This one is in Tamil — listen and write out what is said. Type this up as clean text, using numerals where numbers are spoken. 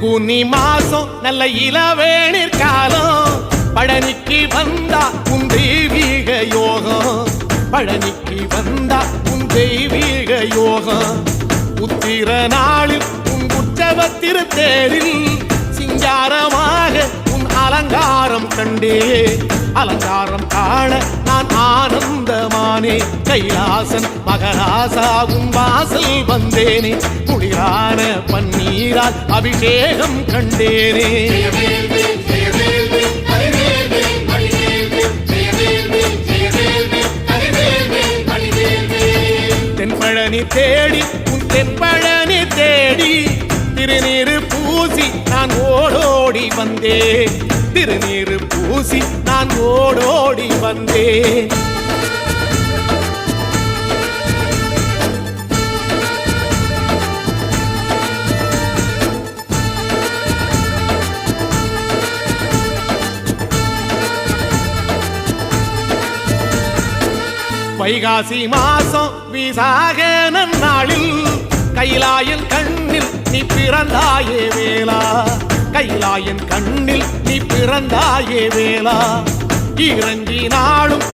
பங்குனி மாசம் நல்ல இளவேணிற் காலம் பழனிக்கு வந்தா உன் தெய்வீக யோகம் பழனிக்கு வந்தா உன் தெய்வீக யோகம் உத்திர நாளில் உன் உற்சவ திருத்தேரில் சிங்காரமாக உன் அலங்காரம் கண்டே அலங்காரம் காண நான் ஆனந்தமானே கைலாசன் மகராசா உன் வாசல் வந்தேனே குளிரான பன்னீரால் அபிஷேகம் கண்டேனே தென்பழனி தேடி உன் தென்பழனி தேடி திருநீரு பூசி நான் ஓடோடி வந்தேன் திருநீரு பூசி நான் ஓடோடி வந்தேன் வைகாசி மாசம் விசாக நன்னாளில் கைலாயன் கண்ணில் நீ பிறந்தாயே வேளா கைலாயன் கண்ணில் நீ பிறந்தாயே வேளா இறங்கி நாளும்